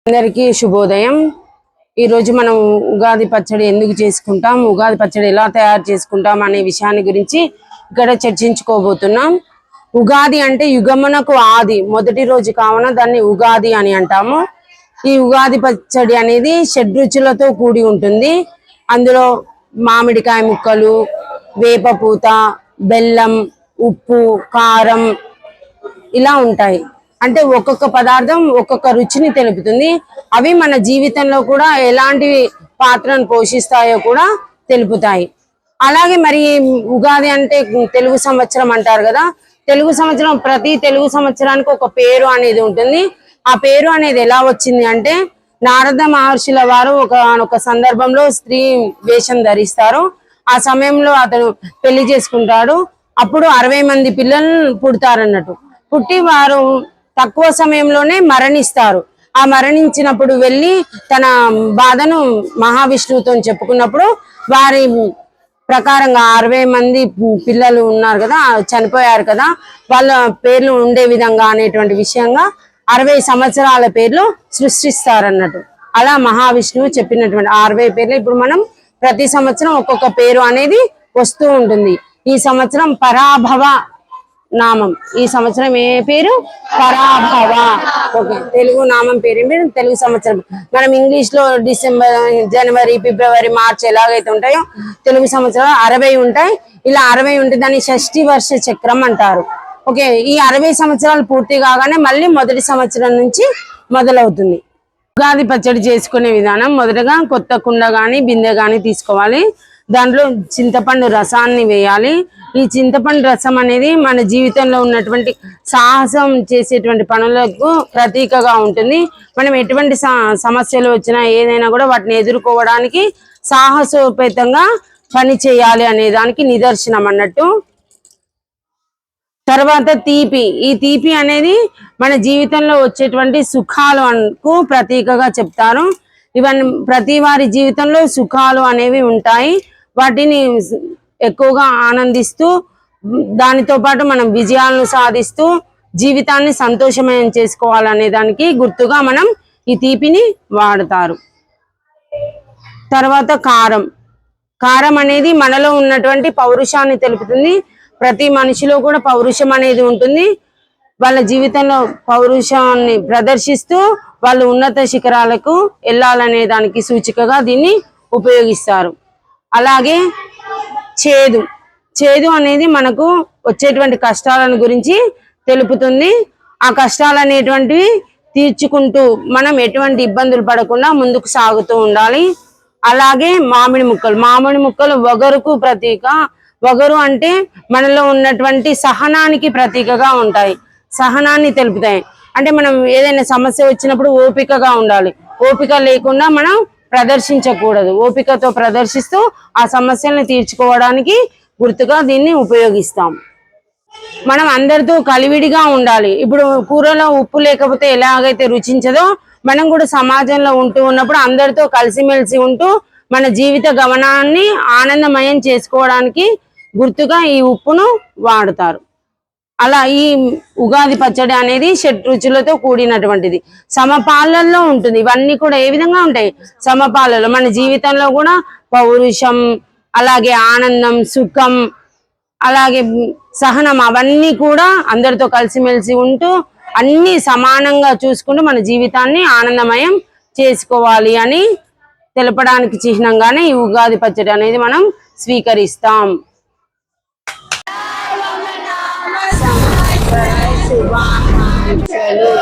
అందరికీ శుభోదయం। ఈ రోజు మనం ఉగాది పచ్చడి ఎందుకు చేసుకుంటాం, ఉగాది పచ్చడి ఎలా తయారు చేసుకుంటాం అనే విషయాన్ని గురించి ఇక్కడ చర్చించుకోబోతున్నాం। ఉగాది అంటే యుగమునకు ఆది మొదటి రోజు కావున దాన్ని ఉగాది అని అంటాము। ఈ ఉగాది పచ్చడి అనేది షడ్రుచులతో కూడి ఉంటుంది। అందులో మామిడికాయ ముక్కలు, వేప పూత, బెల్లం, ఉప్పు, కారం ఇలా ఉంటాయి। అంటే ఒక్కొక్క పదార్థం ఒక్కొక్క రుచిని తెలుపుతుంది। అవి మన జీవితంలో కూడా ఎలాంటి పాత్రను పోషిస్తాయో కూడా తెలుపుతాయి। అలాగే మరి ఉగాది అంటే తెలుగు సంవత్సరం అంటారు కదా, తెలుగు సంవత్సరం ప్రతి తెలుగు సంవత్సరానికి ఒక పేరు అనేది ఉంటుంది। ఆ పేరు అనేది ఎలా వచ్చింది అంటే, నారద మహర్షుల వారు ఒక సందర్భంలో స్త్రీ వేషం ధరిస్తారు। ఆ సమయంలో అతను పెళ్లి చేసుకుంటాడు। అప్పుడు 60 మంది పిల్లలు పుడతారన్నట్టు। పుట్టి వారు తక్కువ సమయంలోనే మరణిస్తారు। ఆ మరణించినప్పుడు వెళ్ళి తన బాధను మహావిష్ణువుతో చెప్పుకున్నప్పుడు వారి ప్రకారంగా 60 మంది పిల్లలు ఉన్నారు కదా, చనిపోయారు కదా, వాళ్ళ పేర్లు ఉండే విధంగా అనేటువంటి విషయంగా 60 సంవత్సరాల పేర్లు సృష్టిస్తారన్నట్టు। అలా మహావిష్ణువు చెప్పినటువంటి 60 పేర్లు ఇప్పుడు మనం ప్రతి సంవత్సరం ఒక్కొక్క పేరు అనేది వస్తూ ఉంటుంది। ఈ సంవత్సరం పరాభవ నామం, ఈ సంవత్సరం ఏ పేరు? పరాభవ। ఓకే, తెలుగు నామం పేరు తెలుగు సంవత్సరం। మనం ఇంగ్లీష్ లో డిసెంబర్, జనవరి, ఫిబ్రవరి, మార్చ్ ఎలాగైతే ఉంటాయో తెలుగు సంవత్సరాలు 60 ఉంటాయి। ఇలా 60 ఉంటే దాన్ని షష్ఠి వర్ష చక్రం అంటారు। ఓకే, ఈ 60 సంవత్సరాలు పూర్తి కాగానే మళ్ళీ మొదటి సంవత్సరం నుంచి మొదలవుతుంది। ఉగాది పచ్చడి చేసుకునే విధానం, మొదటగా కొత్త కుండ గాని బిందె గాని తీసుకోవాలి। దాంట్లో చింతపండు రసాన్ని వేయాలి। ఈ చింతపండు రసం అనేది మన జీవితంలో ఉన్నటువంటి సాహసం చేసేటువంటి పనులకు ప్రతీకగా ఉంటుంది। మనం ఎటువంటి సమస్యలు వచ్చినా ఏదైనా కూడా వాటిని ఎదుర్కోవడానికి సాహసోపేతంగా పని చేయాలి అనే దానికి నిదర్శనం అన్నట్టు। తర్వాత తీపి, ఈ తీపి అనేది మన జీవితంలో వచ్చేటువంటి సుఖాలకు ప్రతీకగా చెప్తారు। ఇవన్నీ ప్రతి వారి జీవితంలో సుఖాలు అనేవి ఉంటాయి। వాటిని ఎక్కువగా ఆనందిస్తూ దానితో పాటు మనం విజయాలను సాధిస్తూ జీవితాన్ని సంతోషమయం చేసుకోవాలనే దానికి గుర్తుగా మనం ఈ తీపిని వాడతారు। తర్వాత కారం, కారం అనేది మనలో ఉన్నటువంటి పౌరుషాన్ని తెలుపుతుంది। ప్రతి మనిషిలో కూడా పౌరుషం అనేది ఉంటుంది। వాళ్ళ జీవితంలో పౌరుషాన్ని ప్రదర్శిస్తూ వాళ్ళు ఉన్నత శిఖరాలకు వెళ్ళాలనే దానికి సూచికగా దీన్ని ఉపయోగిస్తారు। అలాగే చేదు, చేదు అనేది మనకు వచ్చేటువంటి కష్టాలను గురించి తెలుపుతుంది। ఆ కష్టాలు అనేటువంటివి తీర్చుకుంటూ మనం ఎటువంటి ఇబ్బందులు పడకుండా ముందుకు సాగుతూ ఉండాలి। అలాగే మామిడి ముక్కలు, మామిడి ముక్కలు వగరుకు ప్రతీక। వగరు అంటే మనలో ఉన్నటువంటి సహనానికి ప్రతీకగా ఉంటాయి, సహనాన్ని తెలుపుతాయి। అంటే మనం ఏదైనా సమస్య వచ్చినప్పుడు ఓపికగా ఉండాలి, ఓపిక లేకుండా మనం ప్రదర్శించకూడదు। ఓపికతో ప్రదర్శిస్తూ ఆ సమస్యలను తీర్చుకోవడానికి గుర్తుగా దీన్ని ఉపయోగిస్తాం। మనం అందరితో కలివిడిగా ఉండాలి। ఇప్పుడు కూరలో ఉప్పు లేకపోతే ఎలాగైతే రుచించదో, మనం కూడా సమాజంలో ఉంటూ ఉన్నప్పుడు అందరితో కలిసిమెలిసి ఉంటూ మన జీవిత గమనాన్ని ఆనందమయం చేసుకోవడానికి గుర్తుగా ఈ ఉప్పును వాడతారు। అలా ఈ ఉగాది పచ్చడి అనేది షడ్రుచులతో కూడినటువంటిది, సమపాలల్లో ఉంటుంది। ఇవన్నీ కూడా ఏ విధంగా ఉంటాయి? సమపాలలో। మన జీవితంలో కూడా పౌరుషం, అలాగే ఆనందం, సుఖం, అలాగే సహనం, అవన్నీ కూడా అందరితో కలిసిమెలిసి ఉంటూ అన్ని సమానంగా చూసుకుంటూ మన జీవితాన్ని ఆనందమయం చేసుకోవాలి అని తెలపడానికి చిహ్నంగానే ఈ ఉగాది పచ్చడి అనేది మనం స్వీకరిస్తాం। శుభాకాంక్షలు।